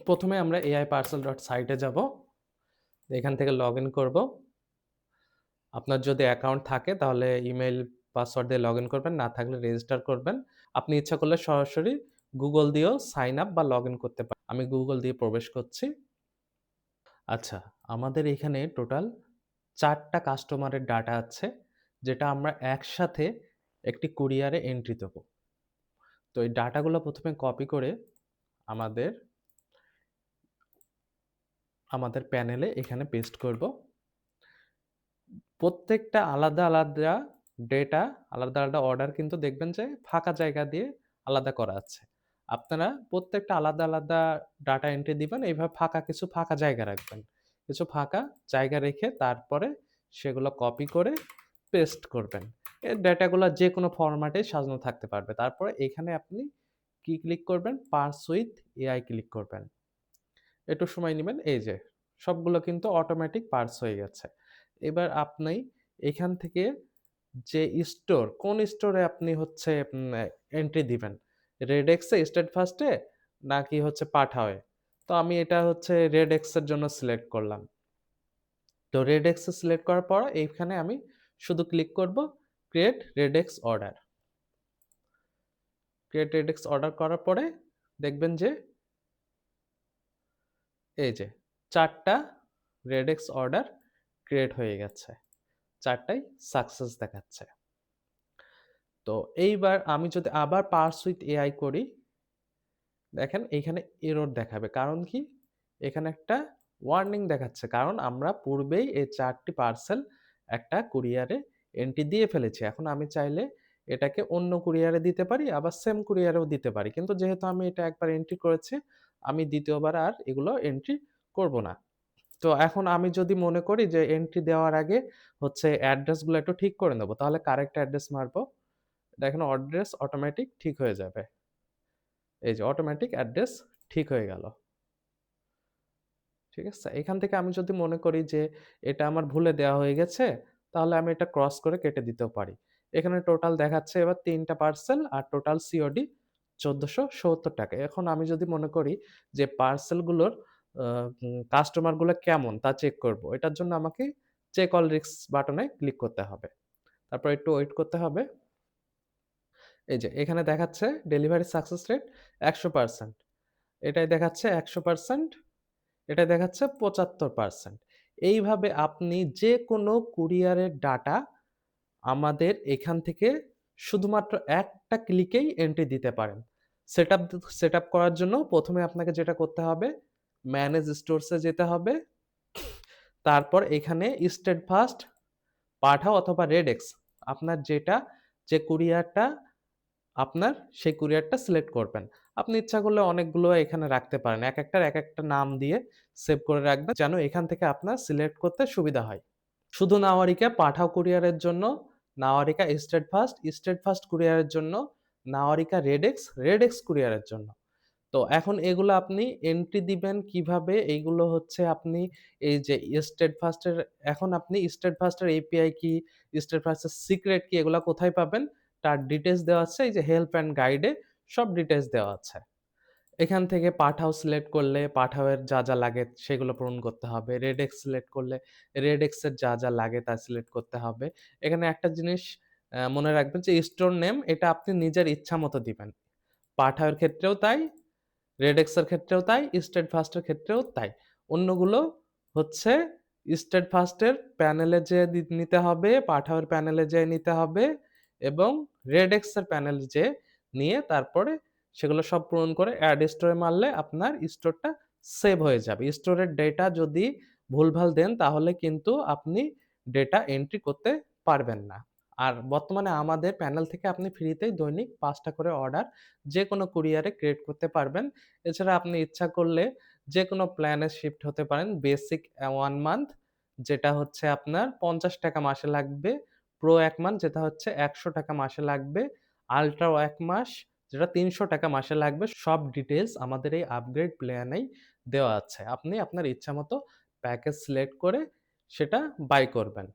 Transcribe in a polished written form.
প্রথমে আমরা aiparcel.site এ যাব। এখান থেকে লগইন করব। আপনার যদি অ্যাকাউন্ট থাকে তাহলে ইমেইল, পাসওয়ার্ড দিয়ে লগইন করবেন। না থাকলে রেজিস্টার করবেন। আপনি ইচ্ছা করলে সরাসরি Google দিয়েও সাইন আপ বা লগইন করতে পারেন। আমি Google দিয়ে প্রবেশ করছি। আচ্ছা, আমাদের এখানে টোটাল ৪ টা কাস্টমারের ডাটা আছে, যেটা আমরা একসাথে একটি কুরিয়ারে এন্ট্রি দেব। তো এই ডাটাগুলো ১ম এ কপি করে আমাদের আমাদের প্যানেলে এখানে পেস্ট করব। প্রত্যেকটা আলাদা, আলাদা ডেটা, আলাদা, আলাদা অর্ডার কিন্তু দেখবেন যে ফাঁকা জায়গা দিয়ে আলাদা করা আছে। আপনারা প্রত্যেকটা আলাদা, আলাদা ডাটা এন্ট্রি দিবেন। এইভাবে কিছু ফাঁকা জায়গা রাখবেন। কিছু ফাঁকা জায়গা রেখে তারপরে সেগুলো কপি করে পেস্ট করবেন। এই ডেটাগুলা যেকোনো ফরম্যাটেই সাজানো থাকতে পারবে। তারপরে এখানে আপনি কি ক্লিক করবেন? পার্স উইথ এআই ক্লিক করবেন। একটু সময় নিবেন। এই যে সবগুলো কিন্তু অটোমেটিক পার্স হয়ে গেছে। এবার আপনি এখান থেকে যে স্টোর, কোন স্টোরে আপনি হচ্ছে এন্ট্রি দিবেন। রেডেক্স এ, স্টেটফাস্ট এ নাকি হচ্ছে পাঠাওয়ে? তো আমি এটা হচ্ছে রেডেক্স এর জন্য সিলেক্ট করলাম। তো রেডেক্স এ সিলেক্ট করার পর এইখানে আমি শুধু ক্লিক করব create RedX order. Create RedX order করার পরে দেখবেন যে এই যে ৪ টা রেডেক্স অর্ডার ক্রিয়েট হয়ে গেছে। ৪ টাই সাকসেস দেখাচ্ছে। তো এইবার আমি যদি আবার পার্স উইথ এআই করি, দেখেন এইখানে এরর দেখাবে। কারণ কি? এখানে একটা ওয়ার্নিং দেখাচ্ছে। কারণ আমরা পূর্বেই এই ৪ টি পার্সেল একটা কুরিয়ারে এন্ট্রি দিয়ে ফেলেছি। এখন আমি চাইলে এটাকে অন্য কুরিয়ারে দিতে পারি, আবার সেম কুরিয়ারেও দিতে পারি। কিন্তু যেহেতু আমি এটা একবার এন্ট্রি করেছি, আমি দ্বিতীয়বার আর এগুলো এন্ট্রি করব না। তো এখন আমি যদি মনে করি যে এন্ট্রি দেওয়ার আগে হচ্ছে অ্যাড্রেসগুলো একটু ঠিক করে নেব, তাহলে কারেক্ট অ্যাড্রেস মারবো। দেখেন অ্যাড্রেস অটোমেটিক ঠিক হয়ে যাবে। এই যে অটোমেটিক অ্যাড্রেস ঠিক হয়ে গেল। ঠিক আছে? এখান থেকে আমি যদি মনে করি যে এটা আমার ভুলে দেওয়া হয়ে গেছে, তাহলে আমি এটা ক্রস করে কেটে দিতেও পারি। এখানে টোটাল দেখাচ্ছে এবার ৩ টা পার্সেল আর টোটাল সিওডি ৳১৪৭০। এখন আমি যদি মনে করি যে পার্সেলগুলোর আ কাস্টমার গুলো কেমন তা চেক করব। এটার জন্য আমাকে চেক অল রিস্কস বাটনে ক্লিক করতে হবে। তারপর একটু ওয়েট করতে হবে। এই যে এখানে দেখাচ্ছে ডেলিভারি সাকসেস রেট ১০০%। এটাই দেখাচ্ছে ১০০%, এটাই দেখাচ্ছে ৭৫%। এইভাবে আপনি যেকোনো কুরিয়ারের ডাটা আমাদের এখান থেকে শুধুমাত্র একটা ক্লিকেই এন্ট্রি দিতে পারেন। সেটআপ করার জন্য ১ম এ আপনাকে যেটা করতে হবে, ম্যানেজ স্টোরস এ যেতে হবে। তারপর এখানে স্টেটফাস্ট, পাঠাও অথবা রেডেক্স আপনার যে কুরিয়ারটা আপনার সেই কুরিয়ারটা সিলেক্ট করবেন। আপনি ইচ্ছা করলে অনেকগুলো এখানে রাখতে পারেন। একেকটার একেকটা নাম দিয়ে সেভ করে রাখবেন যেন এখান থেকে আপনার সিলেক্ট করতে সুবিধা হয়। শুধু নাওয়ারিকা পাঠাও কুরিয়ারের জন্য নাওয়ারিকা স্টেটফাস্ট, স্টেটফাস্ট কুরিয়ারের জন্য নাওয়ারিকা রেডেক্স, রেডেক্স কুরিয়ারের জন্য। তো এখন এগুলো আপনি এন্ট্রি দিবেন কিভাবে? এইগুলো হচ্ছে আপনি এই যে স্টেটফাস্ট এর এখন আপনি স্টেটফাস্ট এর এপিআই কি, স্টেটফাস্ট এর সিক্রেট কি এগুলা কোথায় পাবেন? তার ডিটেইলস দেওয়া আছে এই যে হেল্প অ্যান্ড গাইড এ সব ডিটেইলস দেওয়া আছে। এখান থেকে পাঠাও সিলেক্ট করলে পাঠাওয়ের যা লাগে সেগুলো পূরণ করতে হবে। রেডেক্স সিলেক্ট করলে রেডেক্স এর যা লাগে তা সিলেক্ট করতে হবে। এখানে একটা জিনিস মনে রাখবেন যে স্টোর নেম এটা আপনি নিজের ইচ্ছামত দিবেন। পাঠাওয়ের ক্ষেত্রেও তাই, রেডেক্স এর ক্ষেত্রেও তাই, স্টেটফাস্ট এর ক্ষেত্রেও তাই। অন্যগুলো হচ্ছে স্টেটফাস্ট এর প্যানেলে যেয়ে নিতে হবে, পাঠাওয়ের প্যানেলে যেয়ে নিতে হবে এবং রেডেক্স এর প্যানেলে যেয়ে নিয়ে তারপরে সেগুলো সব পূরণ করে এড স্টোরে মারলে আপনার স্টোরটা সেভ হয়ে যাবে। স্টোরের ডেটা যদি ভুলভাল দেন তাহলে কিন্তু আপনি ডেটা এন্ট্রি করতে পারবেন না। আর বর্তমানে আমাদের প্যানেল থেকে আপনি ফ্রিতেই দৈনিক ৫ টা করে অর্ডার যেকোনো কুরিয়ারে ক্রিয়েট করতে পারবেন। এছাড়া আপনি ইচ্ছা করলে যেকোনো প্ল্যানে শিফট হতে পারেন। বেসিক 1 মান্থ যেটা হচ্ছে আপনার ৳৫০ মাসে লাগবে। প্রো ১ মান্থ যেটা হচ্ছে ৳১০০ মাসে লাগবে। আল্ট্রা ১ মাস যেটা ৳৩০০ মাসে লাগবে। সব ডিটেইলস আমাদের এই আপগ্রেড প্ল্যানেই দেওয়া আছে। আপনি আপনার ইচ্ছামত প্যাকেজ সিলেক্ট করে সেটা বাই করবেন।